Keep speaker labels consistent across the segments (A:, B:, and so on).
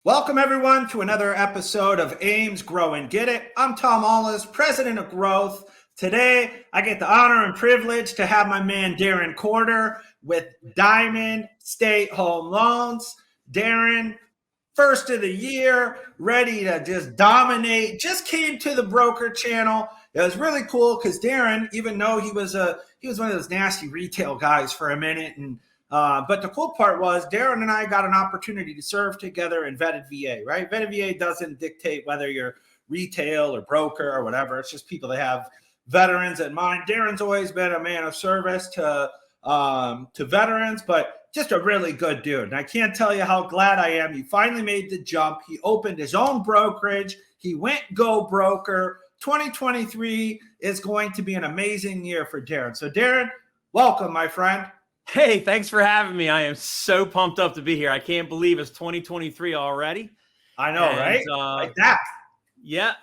A: Welcome, everyone, to another episode of AIME's Grow and Get It. I'm Tom Allis, president of Growth. Today, I get the honor and privilege to have my man Darren Corder with Diamond State Home Loans. Darren, first of the year, ready to just dominate, just came to the broker channel. It was really cool because Darren, even though he was one of those nasty retail guys for a minute, but the cool part was Darren and I got an opportunity to serve together in Vetted VA, right? Vetted VA doesn't dictate whether you're retail or broker or whatever. It's just people that have veterans in mind. Darren's always been a man of service to veterans, but just a really good dude. And I can't tell you how glad I am. He finally made the jump. He opened his own brokerage. He went go broker. 2023 is going to be an amazing year for Darren. So Darren, welcome, my friend.
B: Hey, thanks for having me. I am so pumped up to be here. I can't believe it's 2023 already.
A: I know, right? Like that.
B: Yeah.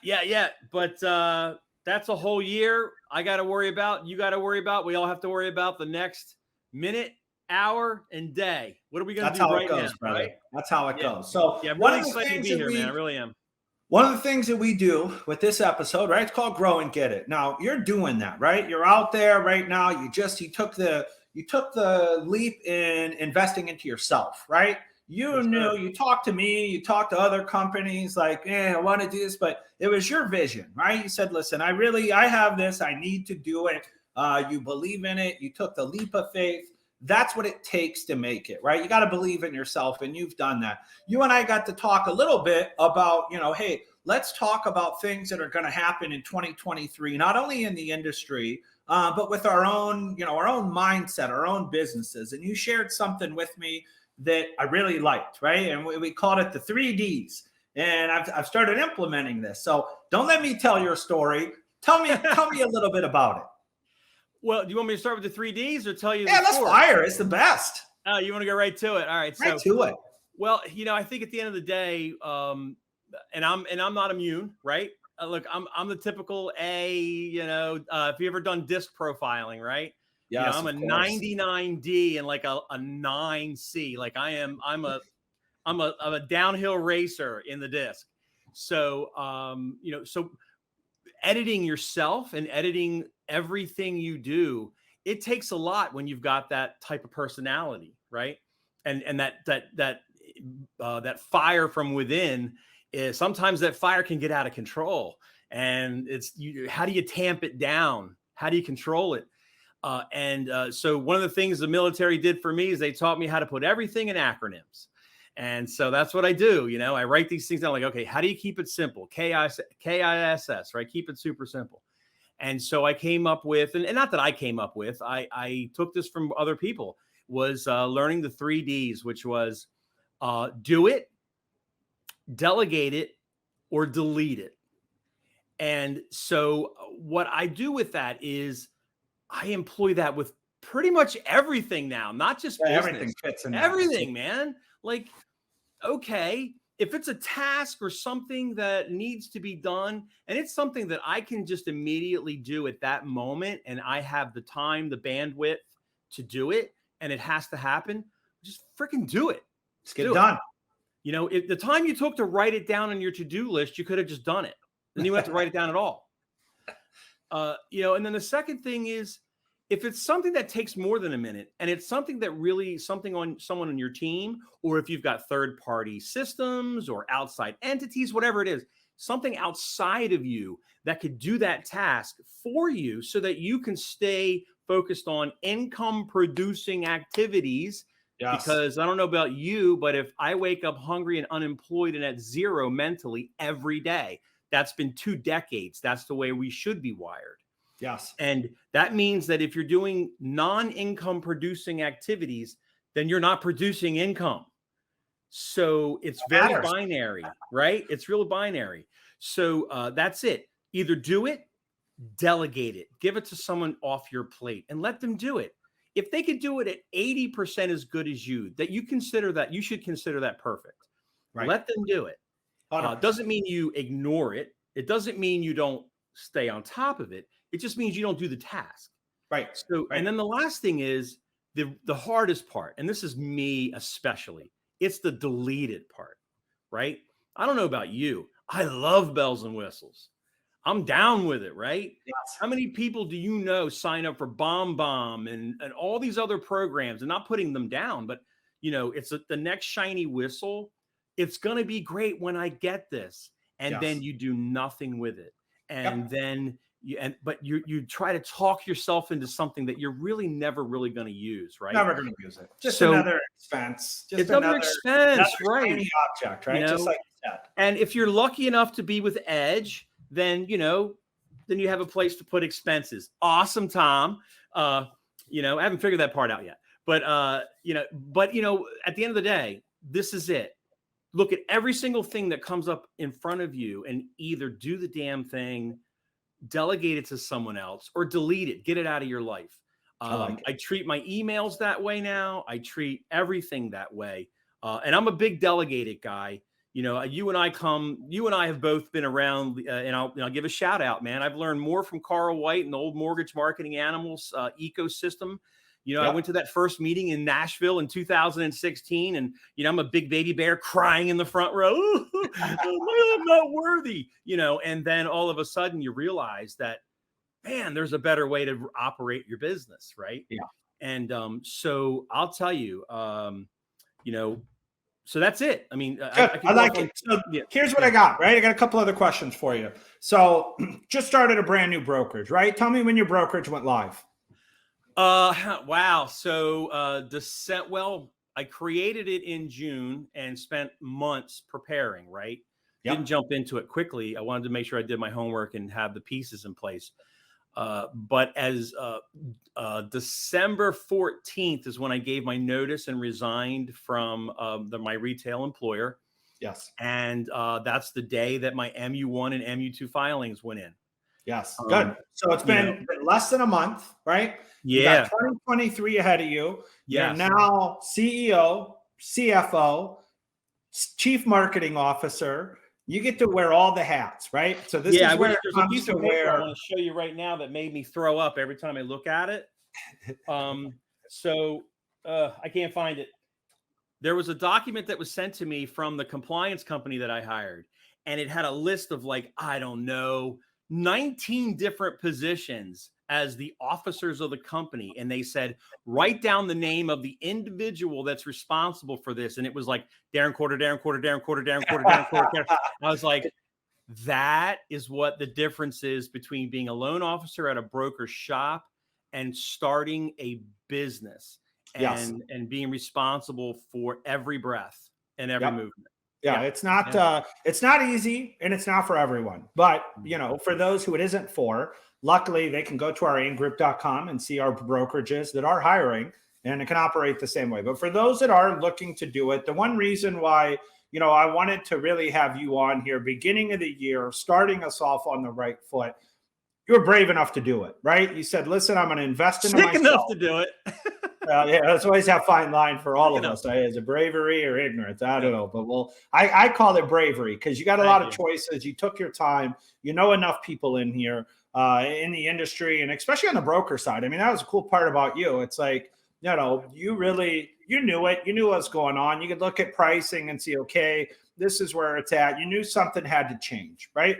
B: But that's a whole year I got to worry about. You got to worry about. We all have to worry about the next minute, hour, and day. What are we going to do right now?
A: Brother.
B: Right?
A: That's how it goes. So
B: yeah, I'm really excited to be here, man. I really am.
A: One of the things that we do with this episode, right? It's called Grow and Get It. Now you're doing that, right? You're out there right now. You took the leap in investing into yourself, right? You talked to me, you talked to other companies like, I want to do this, but it was your vision, right? You said, listen, I have this, I need to do it. You believe in it. You took the leap of faith. That's what it takes to make it, right? You got to believe in yourself, and you've done that. You and I got to talk a little bit about, hey, let's talk about things that are going to happen in 2023, not only in the industry, but with our own mindset, our own businesses. And you shared something with me that I really liked, right? And we called it the 3Ds. And I've started implementing this. So don't let me tell your story. Tell me a little bit about it.
B: Well, do you want me to start with the 3Ds or tell you?
A: Yeah, let's fire. It's the best.
B: Oh, you want to go right to it? All right.
A: Right to it.
B: Well, I think at the end of the day, and I'm not immune, right? Look, I'm the typical A, if you ever done disc profiling, right?
A: Yeah,
B: I'm a 99D and like a 9C. Like I'm a downhill racer in the disc. So, so editing yourself and editing everything you do, it takes a lot when you've got that type of personality, right? And that fire from within is sometimes that fire can get out of control, and how do you tamp it down? How do you control it? So one of the things the military did for me is they taught me how to put everything in acronyms. And so that's what I do. I write these things down like, okay, how do you keep it simple? KISS, right? Keep it super simple. And so I came up with, and not that I came up with, I took this from other people, was learning the 3Ds, which was do it, delegate it, or delete it. And so what I do with that is I employ that with pretty much everything now, not just business.
A: Everything fits in
B: everything, man. Like, okay, if it's a task or something that needs to be done, and it's something that I can just immediately do at that moment, and I have the time, the bandwidth to do it, and it has to happen, just freaking do it.
A: Let's get it done.
B: If the time you took to write it down on your to-do list, you could have just done it. Then you don't have to write it down at all. And then the second thing is, if it's something that takes more than a minute and it's something that really someone on your team, or if you've got third-party systems or outside entities, whatever it is, something outside of you that could do that task for you so that you can stay focused on income-producing activities. Yes. Because I don't know about you, but if I wake up hungry and unemployed and at zero mentally every day, that's been 2 decades. That's the way we should be wired.
A: Yes.
B: And that means that if you're doing non-income producing activities, then you're not producing income. So it's very binary, right? It's real binary. So that's it. Either do it, delegate it, give it to someone off your plate and let them do it. If they could do it at 80% as good as you should consider that perfect. Right. Let them do it. Doesn't mean you ignore it. It doesn't mean you don't stay on top of it. It just means you don't do the task.
A: Right.
B: So, and then the last thing is the hardest part, and this is me especially, it's the deleted part. right? I don't know about you. I love bells and whistles. I'm down with it, right?
A: Yes.
B: How many people do you know sign up for Bomb and all these other programs, and not putting them down, but it's the next shiny whistle. It's going to be great when I get this. And then
A: Yes.
B: you do nothing with it. And
A: Yep.
B: then you try to talk yourself into something that you're really never really going to use, right?
A: Never going to use it. Just
B: So
A: another expense. Just
B: it's another expense, right?
A: shiny object, right? Just like you said.
B: And if you're lucky enough to be with Edge, then then you have a place to put expenses. Awesome, Tom. I haven't figured that part out yet. But at the end of the day, this is it. Look at every single thing that comes up in front of you and either do the damn thing, delegate it to someone else, or delete it, get it out of your life. I treat my emails that way now. I treat everything that way. And I'm a big Delegate It guy. You and I have both been around, and I'll give a shout out, man. I've learned more from Carl White and the old mortgage marketing animals ecosystem. I went to that first meeting in Nashville in 2016, and I'm a big baby bear crying in the front row. I'm not worthy, and then all of a sudden you realize that, man, there's a better way to operate your business, right?
A: Yeah.
B: And so I'll tell you, so that's it. I mean,
A: I like it. So here's what I got, right? I got a couple other questions for you. So just started a brand new brokerage, right? Tell me when your brokerage went live.
B: Wow. So, I created it in June and spent months preparing, right?
A: Yep.
B: Didn't jump into it quickly. I wanted to make sure I did my homework and have the pieces in place. But as December 14th is when I gave my notice and resigned from my retail employer.
A: Yes.
B: And that's the day that my MU1 and MU2 filings went in.
A: Yes. Good. So it's been less than a month, right?
B: Yeah.
A: You got 2023 ahead of you.
B: Yes.
A: You're now CEO, CFO, Chief Marketing Officer. You get to wear all the hats, right? So this is where it comes to where
B: I want to show you right now that made me throw up every time I look at it. I can't find it. There was a document that was sent to me from the compliance company that I hired, and it had a list of 19 different positions as the officers of the company. And they said, write down the name of the individual that's responsible for this. And it was like Darren Quarter, Darren Quarter, Darren Quarter, Darren Quarter, Darren Quarter. I was like, that is what the difference is between being a loan officer at a broker shop and starting a business and being responsible for every breath and every movement.
A: Yeah, it's not easy, and it's not for everyone. But, for those who it isn't for, luckily they can go to our AIMEgroup.com and see our brokerages that are hiring, and it can operate the same way. But for those that are looking to do it, the one reason why, I wanted to really have you on here, beginning of the year, starting us off on the right foot, you were brave enough to do it, right? You said, listen, I'm going to invest in myself.
B: Sick enough to do it.
A: That's always a fine line for all of us. Is it bravery or ignorance? I don't know. But I call it bravery because you got a lot of choices. You took your time. Enough people in here in the industry, and especially on the broker side. I mean, that was a cool part about you. It's like, you knew it. You knew what's going on. You could look at pricing and see, okay, this is where it's at. You knew something had to change, right?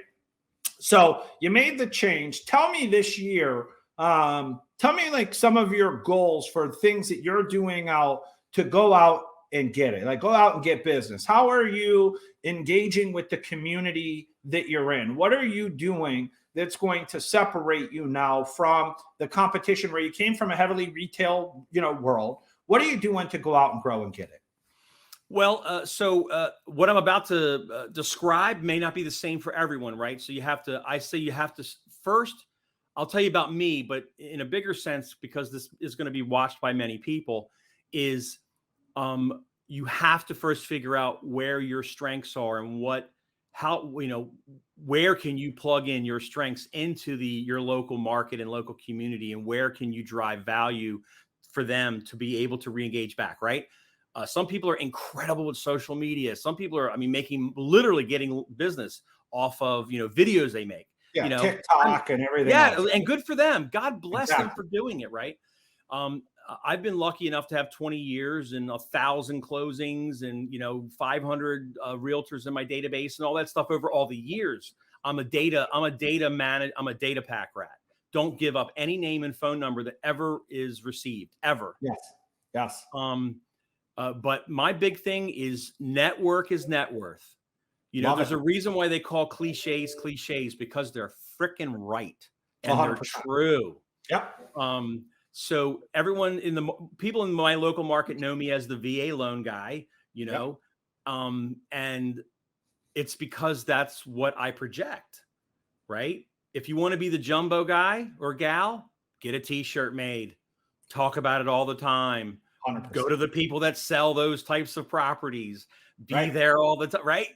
A: So you made the change. Tell me this year, tell me some of your goals for things that you're doing out to go out and get it, go out and get business. How are you engaging with the community that you're in? What are you doing that's going to separate you now from the competition where you came from a heavily retail, world? What are you doing to go out and grow and get it?
B: Well, so what I'm about to describe may not be the same for everyone, right? So you have to first, I'll tell you about me, but in a bigger sense, because this is going to be watched by many people, is you have to first figure out where your strengths are and where can you plug in your strengths into your local market and local community, and where can you drive value for them to be able to re-engage back, right? Some people are incredible with social media. Some people are, literally getting business off of, videos they make.
A: TikTok and everything.
B: Yeah, else. And good for them. God bless them for doing it, right? I've been lucky enough to have 20 years and 1,000 closings and, 500 realtors in my database and all that stuff over all the years. I'm a data pack rat. Don't give up any name and phone number that ever is received, ever.
A: Yes.
B: But my big thing is network is net worth. There's a reason why they call cliches, because they're freaking right. And
A: 100%.
B: they're true.
A: Yep.
B: So people in my local market know me as the VA loan guy, and it's because that's what I project, right? If you want to be the jumbo guy or gal, get a t-shirt made, talk about it all the time,
A: 100%.
B: Go to the people that sell those types of properties, be there all the time, right?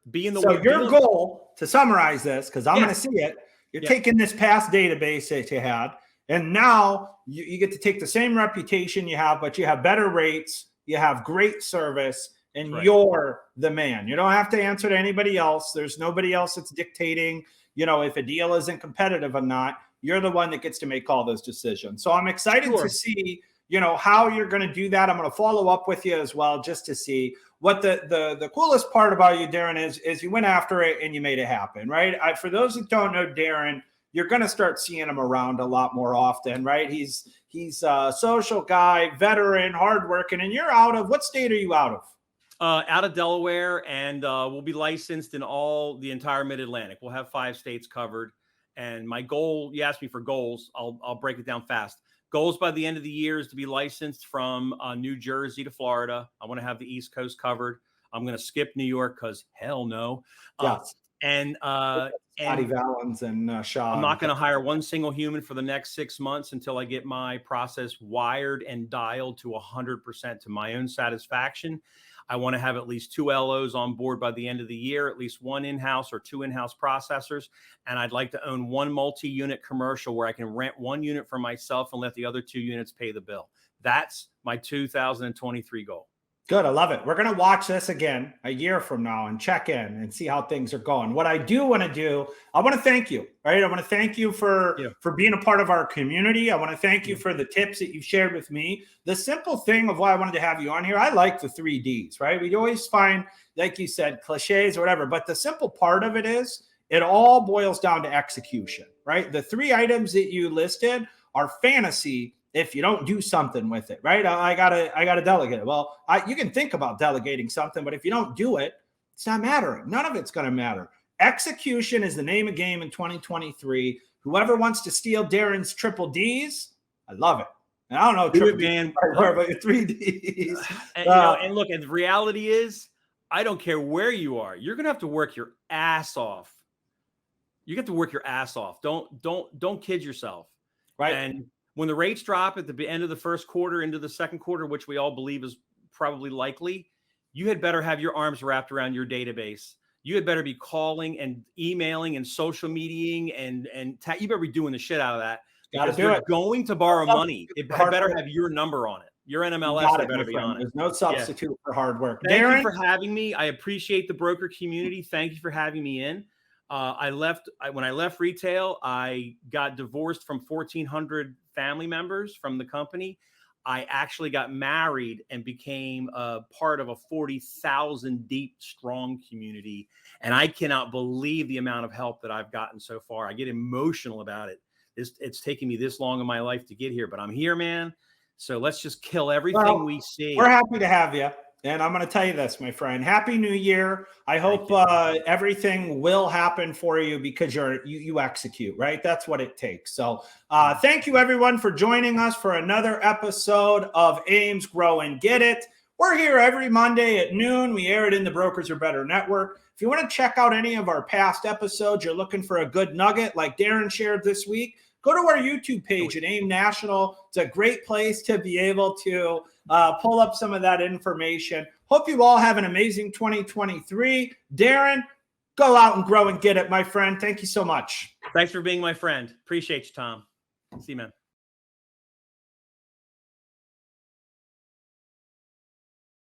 B: Be in the
A: So your goal, to summarize this, because I'm going to see it, you're taking this past database that you had, and now you get to take the same reputation you have, but you have better rates, you have great service, and you're the man. You don't have to answer to anybody else. There's nobody else that's dictating, if a deal isn't competitive or not. You're the one that gets to make all those decisions. So I'm excited to see, how you're going to do that. I'm going to follow up with you as well, just to see what the coolest part about you, Darren, is you went after it and you made it happen, right? For those that don't know Darren, you're going to start seeing him around a lot more often, right? He's a social guy, veteran, hardworking, and you're out of, what state are you out of?
B: Out of Delaware, and we'll be licensed in the entire Mid-Atlantic. We'll have 5 states covered. And my goal, you asked me for goals, I'll break it down fast. Goals by the end of the year is to be licensed from New Jersey to Florida. I want to have the East Coast covered. I'm going to skip New York because hell no.
A: Scotty Valens and Shaw.
B: I'm not going to hire one single human for the next 6 months until I get my process wired and dialed to 100% to my own satisfaction. I want to have at least 2 LOs on board by the end of the year, at least 1 in-house or 2 in-house processors. And I'd like to own 1 multi-unit commercial where I can rent 1 unit for myself and let the other 2 units pay the bill. That's my 2023 goal.
A: Good. I love it. We're going to watch this again a year from now and check in and see how things are going. What I do want to do, I want to thank you, right? I want to thank you for being a part of our community. I want to thank you for the tips that you've shared with me. The simple thing of why I wanted to have you on here, I like the 3 Ds, right? We always find, like you said, cliches or whatever, but the simple part of it is it all boils down to execution, right? The 3 items that you listed are fantasy if you don't do something with it, right? I gotta delegate it. Well, you can think about delegating something, but if you don't do it, it's not mattering. None of it's going to matter. Execution is the name of game in 2023. Whoever wants to steal Darren's triple Ds, I love it. And I don't know, triple Ds, but your 3 Ds.
B: And look, and the reality is, I don't care where you are. You're going to have to work your ass off. You get to work your ass off. Don't kid yourself.
A: Right.
B: And when the rates drop at the end of the first quarter into the second quarter, which we all believe is probably likely, you had better have your arms wrapped around your database. You had better be calling and emailing and social mediaing and you better be doing the shit out of that. Because they're going to borrow money. It better have your number on it. Your NMLS better be on it.
A: There's no substitute for hard work.
B: Thank you for having me. I appreciate the broker community. Thank you for having me in. When I left retail, I got divorced from 1,400 family members from the company. I actually got married and became a part of a 40,000 deep, strong community. And I cannot believe the amount of help that I've gotten so far. I get emotional about it. It's taken me this long in my life to get here, but I'm here, man. So let's just kill everything we see.
A: We're happy to have you. And I'm going to tell you this, my friend. Happy New Year. I hope everything will happen for you because you execute, right? That's what it takes. So thank you, everyone, for joining us for another episode of AIME's Grow and Get It. We're here every Monday at noon. We air it in the Brokers Are Better network. If you want to check out any of our past episodes, you're looking for a good nugget like Darren shared this week, go to our YouTube page at AIME National. It's a great place to be able to pull up some of that information. Hope you all have an amazing 2023. Darren, go out and grow and get it, my friend. Thank you so much.
B: Thanks for being my friend. Appreciate you, Tom. See you, man.